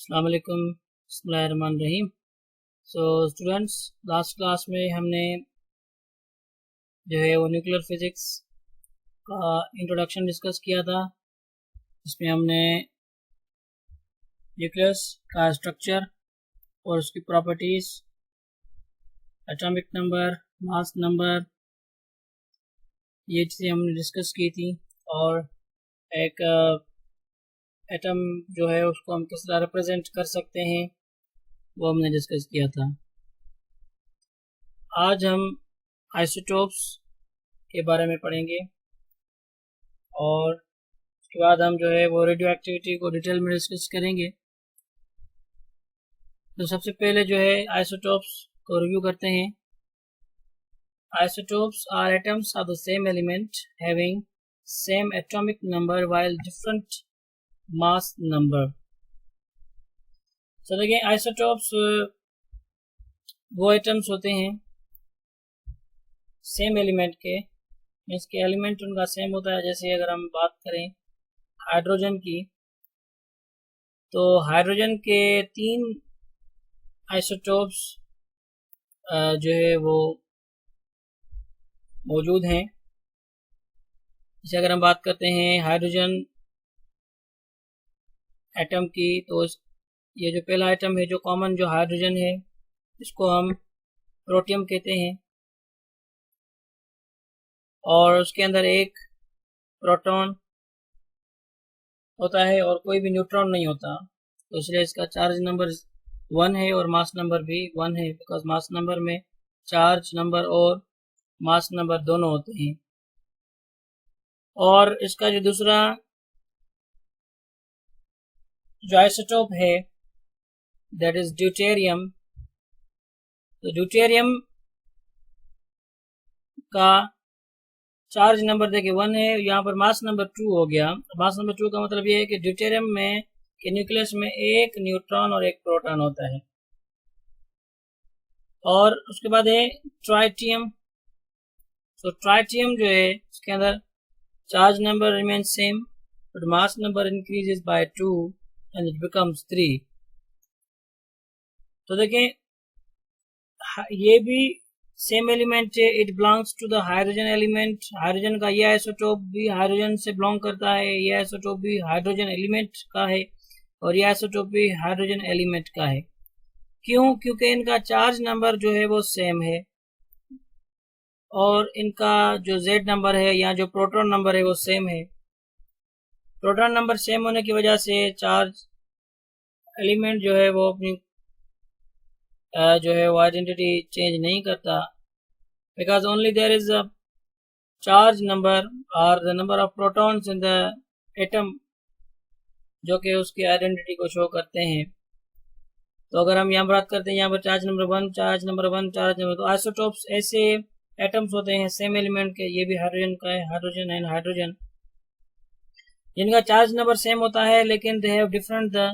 अस्सलाम वालेकुम, बिस्मिल्लाहिर्रहमानिर्रहीम। सो स्टूडेंट्स, लास्ट क्लास में हमने जो है वो न्यूक्लियर फिजिक्स का इंट्रोडक्शन डिस्कस किया था, जिसमें हमने न्यूक्लियस का स्ट्रक्चर और उसकी properties, atomic number, mass number, ये चीज़ें हमने डिस्कस की थी। और एक एटम जो है उसको हम किस तरह रिप्रेजेंट कर सकते हैं वो हमने डिस्कस किया था। आज हम आइसोटोप्स के बारे में पढ़ेंगे और उसके बाद हम जो है वो रेडियो एक्टिविटी को डिटेल में डिस्कस करेंगे। तो सबसे पहले जो है आइसोटोप्स को रिव्यू करते हैं। Isotopes are atoms of the same element having same atomic number while different mass number. तो देखिए, आइसोटोप्स वो एटम्स होते हैं सेम एलिमेंट के, मीन्स के एलिमेंट उनका सेम होता है। जैसे अगर हम बात करें हाइड्रोजन की, तो हाइड्रोजन के 3 आइसोटोप्स जो है वो मौजूद हैं। जैसे अगर हम बात करते हैं हाइड्रोजन एटम की, तो ये जो पहला एटम है, जो कॉमन जो हाइड्रोजन है, इसको हम प्रोटियम कहते हैं और उसके अंदर एक प्रोटॉन होता है और कोई भी न्यूट्रॉन नहीं होता। तो इसलिए इसका चार्ज नंबर 1 है और मास नंबर भी 1 है, बिकॉज मास नंबर में चार्ज नंबर और मास नंबर दोनों होते हैं। और इसका जो दूसरा जो आइसोटोप है, दैट इज ड्यूटेरियम। तो ड्यूटेरियम का चार्ज नंबर देखिए 1 है, यहाँ पर मास नंबर 2 हो गया। मास नंबर 2 का मतलब ये है कि ड्यूटेरियम में के न्यूक्लियस में एक न्यूट्रॉन और एक प्रोटॉन होता है। और उसके बाद है ट्राइटियम। तो ट्राइटियम जो है, इसके अंदर charge number remain same but mass number increases by 2 and it becomes 3। तो देखें, ये भी सेम एलिमेंट है, it belongs to the hydrogen element. Hydrogen का ये आइसोटोप भी हाइड्रोजन से बिलोंग करता है, ये आइसोटोप भी हाइड्रोजन एलिमेंट का है और ये आइसोटोप भी हाइड्रोजन एलिमेंट का है। क्यों? क्योंकि इनका चार्ज नंबर जो है वो सेम है और इनका जो Z नंबर है या जो प्रोटॉन नंबर है वो सेम है। प्रोटॉन नंबर सेम होने की वजह से चार्ज एलिमेंट जो है वो अपनी जो है वो आइडेंटिटी चेंज नहीं करता, because only there is a charge number और the number of protons in the atom जो कि उसकी आइडेंटिटी को शो करते हैं। तो अगर हम यहाँ बात करते हैं, यहाँ पर charge number 1, charge number 1, charge number, तो आइसोटोप्स ऐसे एटम्स होते हैं सेम एलिमेंट के, ये भी हाइड्रोजन का है, हाइड्रोजन एंड हाइड्रोजन, जिनका चार्ज नंबर सेम होता है लेकिन they have different the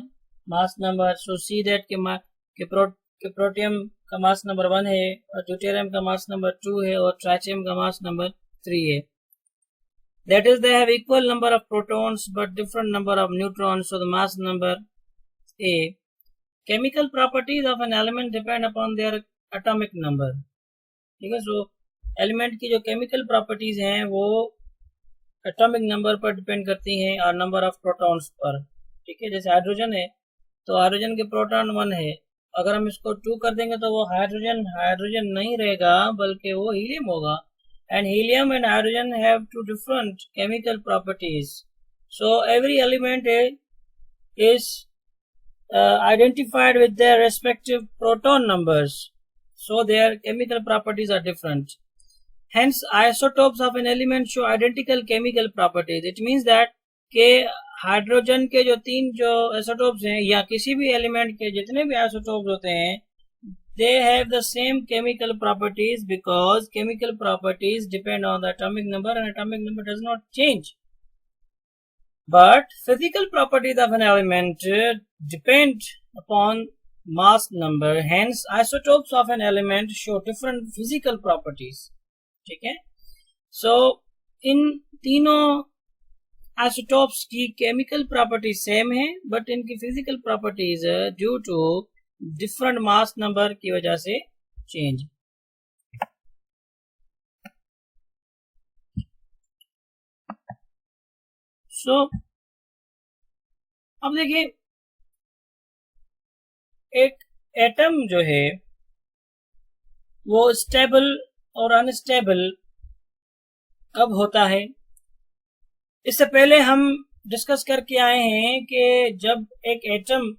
mass number. So see that के प्रोटियम का मास नंबर 1 है और ड्यूटेरियम का मास नंबर 2 है और ट्राइटियम का मास नंबर 3 है। That is, they have equal number of protons but different number of neutrons, so the mass number A. Chemical properties of an element depend upon their atomic number. ठीक है, सो element की जो chemical properties हैं वो atomic number पर depend करती हैं और नंबर ऑफ प्रोटॉन्स पर। ठीक है, जैसे हाइड्रोजन है तो हाइड्रोजन के प्रोटॉन 1 है, अगर हम इसको 2 कर देंगे तो वो हाइड्रोजन नहीं रहेगा बल्कि वो हीलियम होगा। And helium and hydrogen have 2 different chemical properties. So every element is identified with their respective proton numbers. So their chemical properties are different. Hence, isotopes of an element show identical chemical properties. It means that के hydrogen के जो 3 जो isotopes हैं या किसी भी element के जितने भी आइसोटोप्स होते हैं, they have the same chemical properties because chemical properties depend on the atomic number and atomic number does not change. But physical properties of an element depend upon mass number. Hence, isotopes of an element show different physical properties. ठीक है, so इन तीनों isotopes की chemical property same है, but इनकी physical properties due to different mass number की वजह से change. सो अब देखिए, एक एटम जो है वो स्टेबल और अनस्टेबल कब होता है, इससे पहले हम डिस्कस करके आए हैं कि जब एक एटम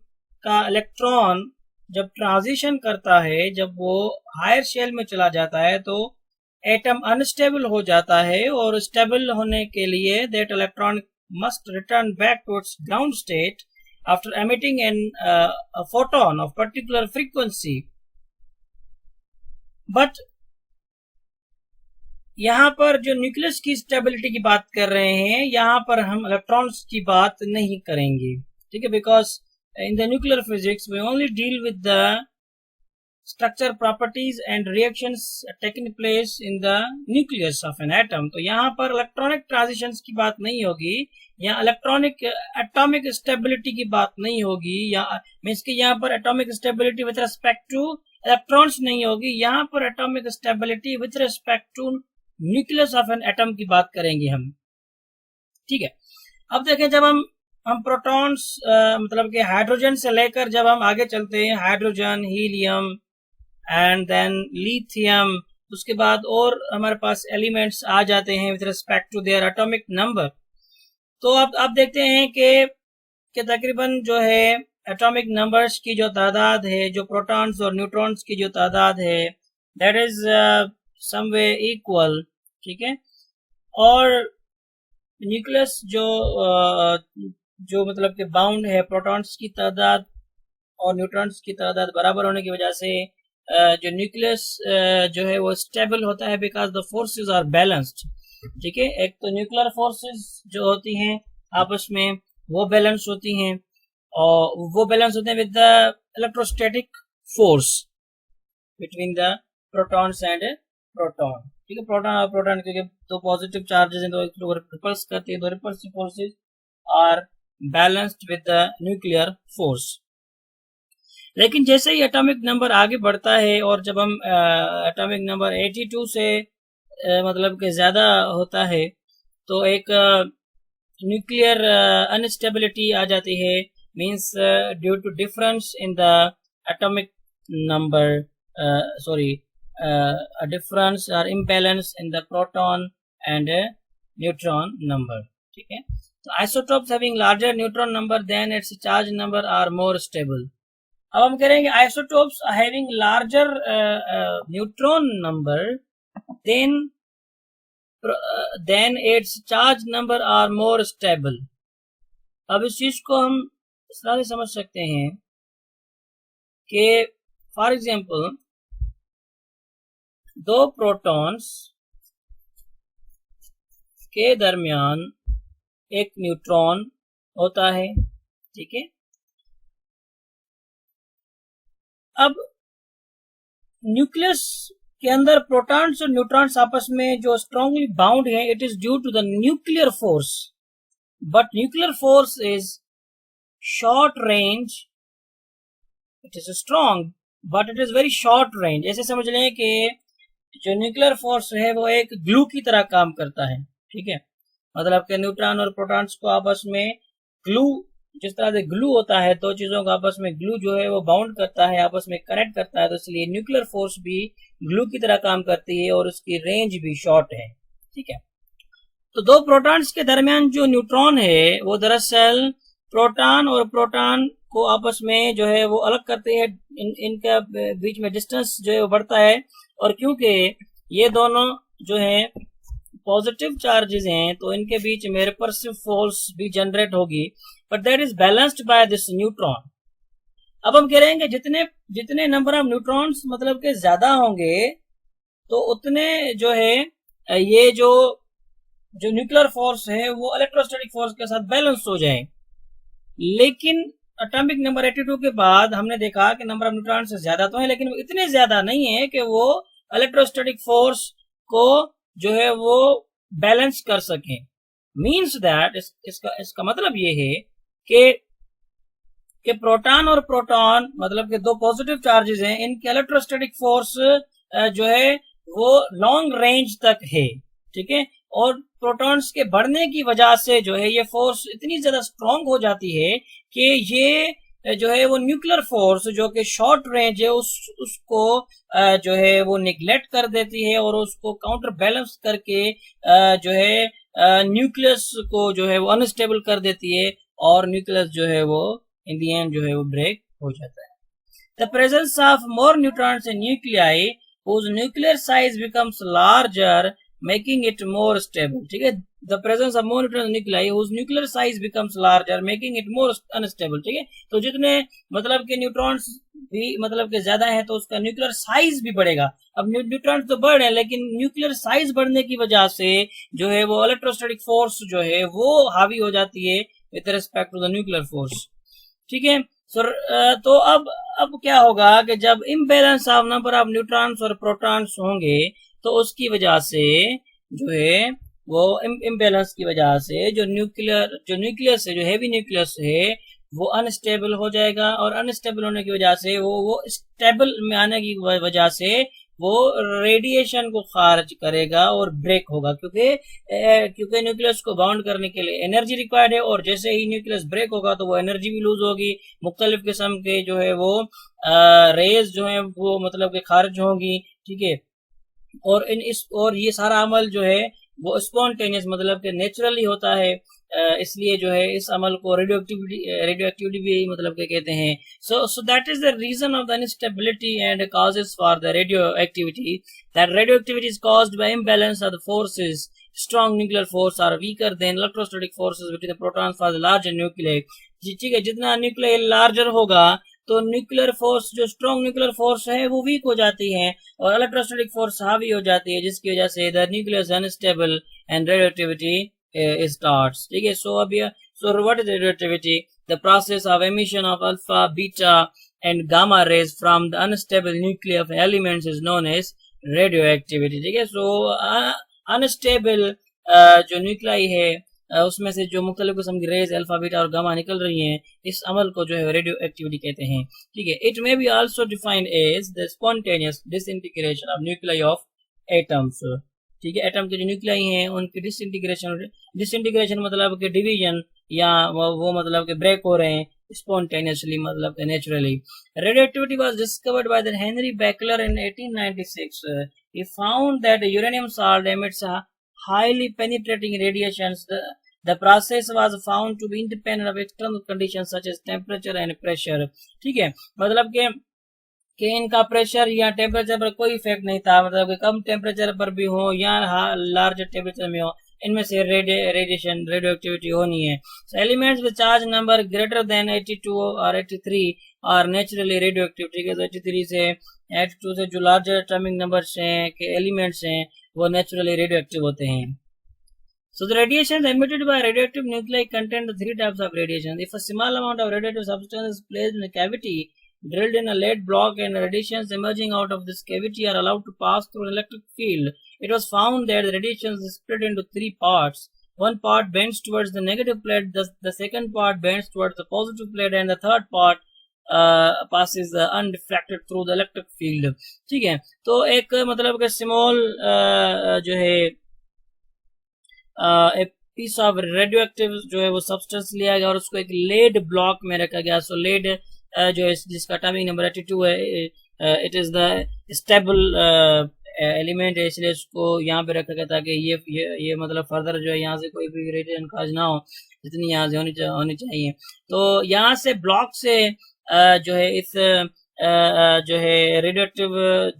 का इलेक्ट्रॉन जब ट्रांजिशन करता है, जब वो हायर शेल में चला जाता है, तो एटम अनस्टेबल हो जाता है, और स्टेबल होने के लिए that electron must return back to its ground state after emitting a photon of particular frequency. But यहाँ पर जो न्यूक्लियस की स्टेबिलिटी की बात कर रहे हैं, यहाँ पर हम इलेक्ट्रॉन्स की बात नहीं करेंगे, ठीक है, because in the nuclear physics we only deal with the structure properties and reactions taking place in the nucleus of an atom. तो यहाँ पर इलेक्ट्रॉनिक ट्रांजिशंस की बात नहीं होगी, या इलेक्ट्रॉनिक एटॉमिक स्टेबिलिटी की बात नहीं होगी, या मींस कि यहाँ पर atomic stability with respect to electrons नहीं होगी, यहाँ पर atomic stability with respect to nucleus of an atom की बात करेंगे हम, ठीक है। अब देखें, जब हम प्रोटॉन्स मतलब कि हाइड्रोजन से लेकर जब हम आगे चलते हैं, hydrogen, helium and then lithium, उसके बाद और हमारे पास एलिमेंट्स आ जाते हैं with respect to their atomic number. तो अब आप देखते हैं कि तकरीबन जो है एटॉमिक नंबर्स की जो तादाद है, जो प्रोटॉन्स और न्यूट्रॉन्स की जो तादाद है, दैट इज समवे इक्वल, ठीक है। और न्यूक्लियस जो मतलब कि बाउंड है, प्रोटॉन्स की तादाद और न्यूट्रॉन्स की तादाद बराबर होने की वजह से जो न्यूक्लियस जो है वो स्टेबल होता है, because the forces are balanced, ठीक है। एक तो न्यूक्लियर फोर्सेस जो होती हैं आपस में वो बैलेंस होती हैं, और वो बैलेंस होते हैं with the electrostatic force between the protons and proton, ठीक है। प्रोटॉन और प्रोटॉन क्योंकि दो पॉजिटिव चार्जेस हैं, तो रिपल्स करती है, तो repulsive forces are balanced with the nuclear force. लेकिन जैसे ही एटॉमिक नंबर आगे बढ़ता है, और जब हम एटॉमिक नंबर 82 से मतलब कि ज़्यादा होता है, तो एक न्यूक्लियर अनस्टेबिलिटी आ जाती है, means due to difference in the atomic number, sorry, difference और imbalance in the proton and neutron number, ठीक है। तो isotopes having larger neutron number than its charge number are more stable. अब हम करेंगे isotopes having larger neutron number than its charge number are more stable. अब इस चीज को हम इस तरह से समझ सकते हैं कि फॉर एग्जांपल दो प्रोटॉन्स के दरमियान एक न्यूट्रॉन होता है, ठीक है। अब न्यूक्लियस के अंदर प्रोटॉन्स और न्यूट्रॉन्स आपस में जो स्ट्रांगली बाउंड है, it is due to the nuclear force, but nuclear force is short range, it is strong but it is very short range. ऐसे समझ लें कि जो न्यूक्लियर फोर्स है वो एक ग्लू की तरह काम करता है, ठीक है। मतलब कि न्यूट्रॉन और प्रोटॉन्स को आपस में ग्लू, जिस तरह से ग्लू होता है, दो चीजों को आपस में ग्लू जो है वो बाउंड करता है, आपस में कनेक्ट करता है, तो इसलिए न्यूक्लियर फोर्स भी ग्लू की तरह काम करती है और उसकी रेंज भी शॉर्ट है, ठीक है। तो दो प्रोटॉन्स के दरमियान जो न्यूट्रॉन है वो दरअसल प्रोटॉन और प्रोटॉन को आपस में जो है वो अलग करते हैं, इनका बीच में डिस्टेंस जो है वो बढ़ता है, और क्योंकि ये दोनों जो है पॉजिटिव चार्जेस हैं, तो इनके बीच में रिपल्सिव फोर्स भी जनरेट होगी, but that is balanced by this neutron. अब हम कह रहे हैं कि जितने नंबर ऑफ न्यूट्रॉन्स मतलब के ज्यादा होंगे, तो उतने जो है ये जो न्यूक्लियर फोर्स है वो इलेक्ट्रोस्टैटिक फोर्स के साथ बैलेंस हो जाए। लेकिन एटॉमिक नंबर 82 के बाद हमने देखा कि नंबर ऑफ न्यूट्रॉन्स ज्यादा तो है, लेकिन इतने ज्यादा नहीं है कि वो इलेक्ट्रोस्टैटिक फोर्स को जो है वो बैलेंस कर सकें। मीन्स दैट इसका मतलब ये है कि प्रोटॉन और प्रोटॉन मतलब के दो पॉजिटिव चार्जेस हैं, इनकी इलेक्ट्रोस्टैटिक फोर्स जो है वो लॉन्ग रेंज तक है, ठीक है। और प्रोटॉन्स के बढ़ने की वजह से जो है ये फोर्स इतनी ज्यादा स्ट्रांग हो जाती है कि ये जो है वो न्यूक्लियर फोर्स जो कि शॉर्ट रेंज है उसको जो है वो निगलेक्ट कर देती है और उसको काउंटर बैलेंस करके जो है न्यूक्लियस को जो है वो अनस्टेबल कर देती है और न्यूक्लियस जो है वो इन दी एंड जो है वो ब्रेक हो जाता है। The presence of more neutrons in nuclei whose nuclear size becomes larger making it more stable, ठीक है। The presence of more neutron nuclei whose nuclear size becomes larger making it more unstable, ठीक है। तो जितने मतलब के neutrons भी मतलब के ज्यादा है तो उसका न्यूक्लियर साइज भी बढ़ेगा। अब न्यूट्रॉन तो बढ़ है लेकिन न्यूक्लियर साइज बढ़ने की वजह से जो है वो इलेक्ट्रोस्टैटिक फोर्स जो है वो हावी हो जाती है with respect to the nuclear force, ठीक है। तो अब क्या होगा कि जब imbalance of number of neutrons और प्रोटॉन्स होंगे तो उसकी वजह से जो है वो इम्बैलेंस की वजह से जो न्यूक्लियस है, जो हैवी न्यूक्लियस है वो अनस्टेबल हो जाएगा और अनस्टेबल होने की वजह से वो स्टेबल में आने की वजह से वो रेडिएशन को खारिज करेगा और ब्रेक होगा, क्योंकि न्यूक्लियस को बाउंड करने के लिए एनर्जी रिक्वायर्ड है और जैसे ही न्यूक्लियस ब्रेक होगा तो वो एनर्जी भी लूज होगी, मुख्तलिफ किस्म के जो है वो रेज जो है वो मतलब के खारिज होंगी, ठीक है। और ये सारा अमल जो है वो स्पॉन्टेनियस मतलब के नेचुरली होता है, इसलिए जो है इस अमल को रेडियोएक्टिविटी भी मतलब के कहते हैं। So that is the reason of the unstability and causes for the radioactivity, that radioactivity is caused by imbalance of the forces, strong nuclear force are weaker than electrostatic forces between the protons for the larger nuclear, ठीक है। जितना nuclear larger होगा तो nuclear force जो strong nuclear force है वो week हो जाती है और इलेक्ट्रोस्टैटिक फोर्स हावी हो जाती है, जिसकी वजह से the nucleus unstable and radioactivity starts, ठीक है। so what is radioactivity? The process of emission of alpha, beta and gamma rays from the unstable nuclei of elements is known as radioactivity, ठीक है। so unstable जो nuclei है उसमें से जो मुख्तलिफ किस्म की रेज अल्फा, बीटा और गामा निकल रही हैं, इस अमल को जो है रेडियो एक्टिविटी कहते हैं, ठीक है। It may be also defined as the spontaneous disintegration of nuclei of atoms, ठीक है। एटम के जो न्यूक्लियाई हैं उनकी डिसइंटीग्रेशन मतलब के डिवीजन या वो मतलब के ब्रेक हो रहे हैं स्पॉन्टेनियसली मतलब के naturally. Radioactivity was discovered by the Henri Becquerel इन 1896. He found that uranium salt emits highly penetrating radiations. The process was found to be independent of external conditions such as temperature and pressure, ठीक है। मतलब कि इनका pressure या temperature पर कोई effect नहीं था, मतलब कि कम टेम्परेचर पर भी हो या लार्ज टेम्परेचर में हो, इनमें से रेडिएशन रेडियोएक्टिविटी होनी है। so elements with charge number greater than 82 और 83 आर नेचुरली रेडियोएक्टिव, ठीक है। तो 83 से 82 से जो लार्जर एटॉमिक नंबर्स हैं के एलिमेंट्स हैं वो नेचुरली रेडियोएक्टिव होते हैं। So the radiation emitted by radioactive nuclei contain the three types of radiation. If a small amount of radioactive substance is placed in a cavity drilled in a lead block and radiations emerging out of this cavity are allowed to pass through an electric field, it was found that the radiations is split into three parts. One part bends towards the negative plate, the second part bends towards the positive plate, and the third part passes undifracted through the electric field, ठीक है। तो एक मतलब कि small जो है एक piece of radioactive जो है वो सब्सटेंस लिया गया और उसको एक लेड ब्लॉक में रखा गया। सो लेड जो है जिसका एटॉमिक नंबर 82 है, it is the stable element है, इसलिए इसको यहाँ पे रखा गया ताकि ये मतलब फर्दर जो है यहाँ से कोई भी रेडिएशन काज ना हो, जितनी यहाँ से होनी चाहिए। तो यहाँ से ब्लॉक से जो है इस जो है रेडियोएक्टिव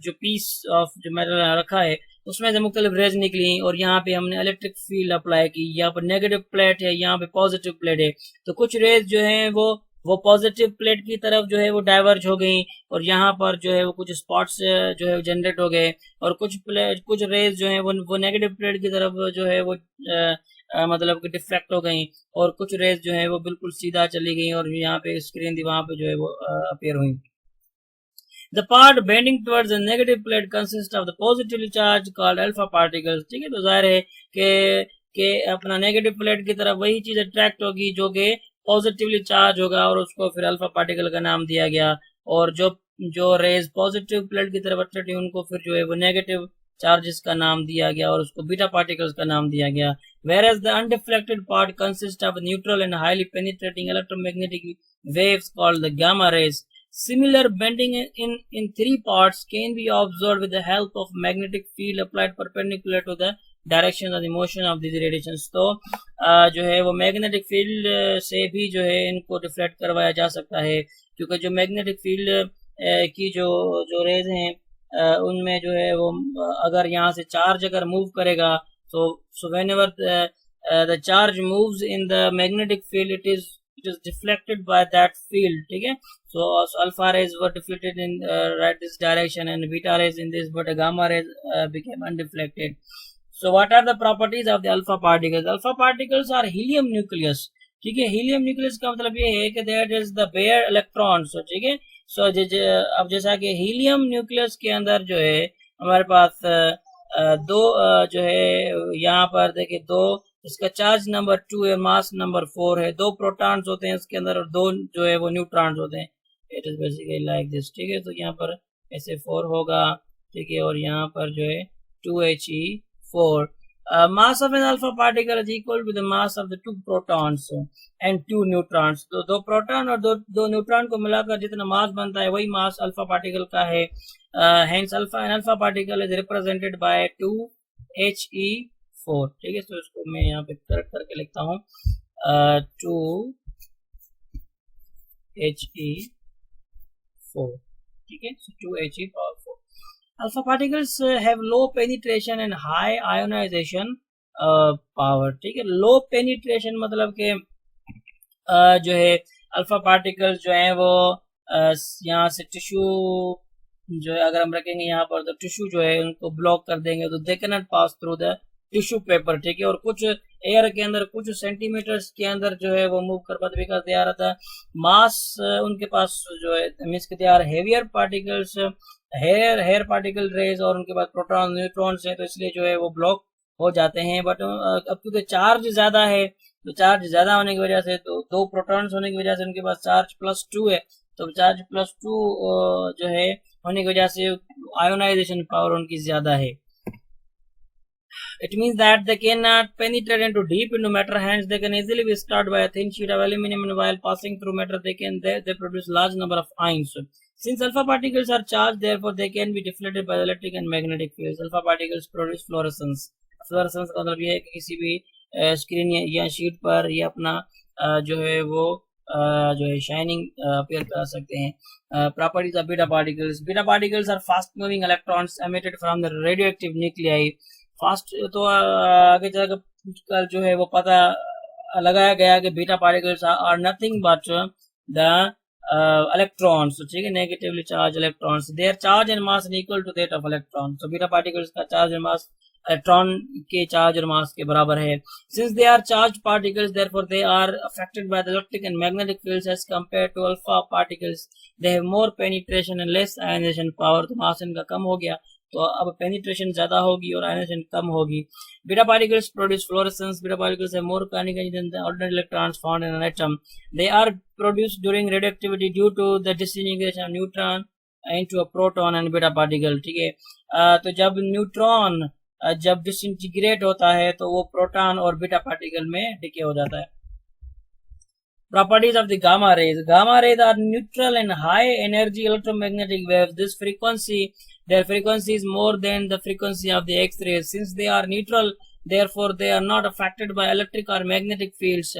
जो पीस ऑफ जो मेटल रखा है उसमें से मुख्तलिफ रेज निकली और यहाँ पे हमने इलेक्ट्रिक फील्ड अप्लाई की। यहाँ पर नेगेटिव प्लेट है, यहाँ पे पॉजिटिव प्लेट है, तो कुछ रेज जो है वो पॉजिटिव प्लेट की तरफ जो है वो डाइवर्ज हो गई और यहाँ पर जो है वो कुछ स्पॉट्स जो है जनरेट हो गए और कुछ रेज जो है वो नेगेटिव प्लेट की तरफ जो है वो मतलब कि डिफ्लेक्ट हो गई और कुछ रेज जो है वो बिल्कुल सीधा चली गई और यहाँ पे स्क्रीन थी वहां पे जो है वो अपीयर हुई। The part bending towards the negative plate consists of the positively charged called alpha particles, ठीक है। तो जाहिर है कि कि अपना नेगेटिव प्लेट की तरफ वही चीज अट्रैक्ट होगी जो कि पॉजिटिवली चार्ज होगा, और उसको फिर अल्फा पार्टिकल का नाम दिया गया। और जो जो रेज पॉजिटिव प्लेट की तरफ अट्रैक्ट हुई उनको फिर जो है वो नेगेटिव चार्जेस का नाम दिया गया और उसको बीटा पार्टिकल्स का नाम दिया गया। Whereas the undeflected part consists of neutral and highly penetrating electromagnetic waves called the gamma rays. Similar bending in three parts can be observed with the help of magnetic field applied perpendicular to the direction of the motion of this radiations. तो जो है वो magnetic field से भी जो है इनको deflect करवाया जा सकता है, क्योंकि जो मैग्नेटिक फील्ड की जो रेज हैं उनमें जो है वो अगर यहाँ से चार्ज अगर मूव करेगा so whenever the charge moves in the magnetic field it is deflected by that field, ठीक है। so alpha rays were deflected in right this direction and beta rays in this, but gamma rays became undeflected. So what are the properties of the alpha particles? Alpha particles are helium nucleus, ठीक है। helium nucleus का मतलब ये है कि there is the bare electrons, ठीक है। so अब जैसा कि helium nucleus के अंदर जो है हमारे पास दो जो है यहाँ पर देखिए दो, इसका चार्ज नंबर 2 है, मास नंबर 4 है, दो प्रोटॉन्स होते हैं इसके अंदर और दो जो है वो न्यूट्रॉन्स होते हैं। It is basically like this, ठीक है। तो यहाँ पर ऐसे 4 होगा, ठीक है, और यहाँ पर जो है 2He4। mass of an alpha particle is equal to the mass of the 2 protons and 2 neutrons। तो दो प्रोटॉन और दो न्यूट्रॉन को मिलाकर जितना मास बनता है वही मास अल्फा पार्टिकल का है। hence alpha particle is represented by 2He4, ठीक है। तो इसको मैं यहाँ पे करेक्ट करके लिखता हूँ 2He4, ठीक है। so 2He4। alpha particles have low penetration and high ionization power, ठीक है। low penetration मतलब कि जो है अल्फा पार्टिकल्स जो है वो यहाँ से टिश्यू जो है अगर हम रखेंगे यहाँ पर तो टिश्यू जो है उनको ब्लॉक कर देंगे, तो they can not pass through the tissue paper, ठीक है। और कुछ एयर के अंदर कुछ सेंटीमीटर्स के अंदर जो है वो मूव कर पाते, because they are the mass उनके पास जो है मींस के they are heavier particles, here particle rays, और उनके बाद प्रोटॉन न्यूट्रॉन्स है, तो इसलिए जो है वो ब्लॉक हो जाते हैं। बट अब क्योंकि चार्ज ज्यादा है, तो चार्ज ज्यादा होने की वजह से, तो दो प्रोटॉन्स होने की वजह से उनके पास चार्ज +2 है, तो चार्ज +2 जो है होने की वजह से आयोनाइजेशन पावर उनकी ज्यादा है। It means that they cannot penetrate into deep into matter, hence they can easily be struck by a thin sheet of aluminum, and while passing through matter they produce large number of ions. Since alpha particles are charged, therefore they can be deflected by electric and magnetic fields. Alpha particles produce fluorescence. Fluorescence का मतलब ये है कि किसी भी screen या sheet पर ये अपना जो है वो जो है शाइनिंग अपीयर कर सकते हैं। Properties of beta particles. Beta particles are fast moving electrons emitted from the radioactive nuclei. Fast तो आगे जाकर जो है वो पता लगाया गया कि beta particles are nothing but the electrons, ठीक है, negatively charge electrons. Their charge and mass equal to that of electron. तो बीटा पार्टिकल्स का चार्ज और मास इलेक्ट्रॉन के चार्ज और मास के बराबर है। Since they are charge particles therefore they are affected by the electric and magnetic fields as compared to alpha particles. They have more penetration and less ionization power. तो mass इनका कम हो गया, तो अब पेनिट्रेशन ज्यादा होगी और आयनाइजेशन कम होगी। Beta particles produce fluorescence. Beta particles have more conic energy than the ordinary electrons found in an atom. They are produced during radioactivity due to the disintegration of neutron into a proton and beta particle, ठीक है। तो जब neutron जब disintegrate होता है तो वो proton और बीटा पार्टिकल में डिके हो जाता है। Properties of the gamma rays. Gamma rays are neutral and high energy electromagnetic waves. Their frequency is more than the frequency of the X-rays. Since they are neutral, therefore they are not affected by electric or magnetic fields.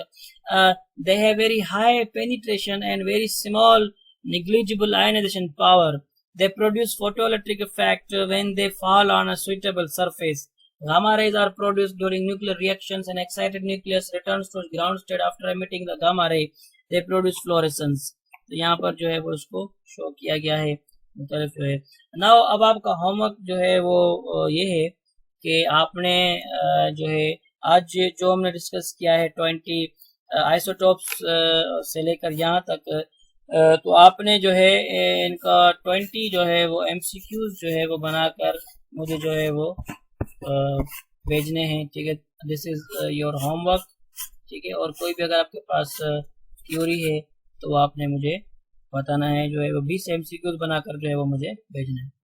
They have very high penetration and very small negligible ionization power. They produce photoelectric effect when they fall on a suitable surface. Gamma rays are produced during nuclear reactions. An excited nucleus returns to ground state after emitting the gamma ray. They produce fluorescence. तो यहाँ पर जो है वो उसको show किया गया है मुख्तलिफ जो है। नाउ अब आपका होमवर्क जो है वो ये है कि आपने जो है आज जो हमने डिस्कस किया है 20 आइसोटोप्स से लेकर यहाँ तक, तो आपने जो है इनका 20 जो है वो MCQs जो है वो बनाकर मुझे जो है वो भेजने हैं, ठीक है। दिस इज योर होमवर्क, ठीक है। और कोई भी अगर आपके पास क्यूरी है तो आपने मुझे बताना है, जो है वो 20 MCQs बनाकर जो है वो मुझे भेजना है।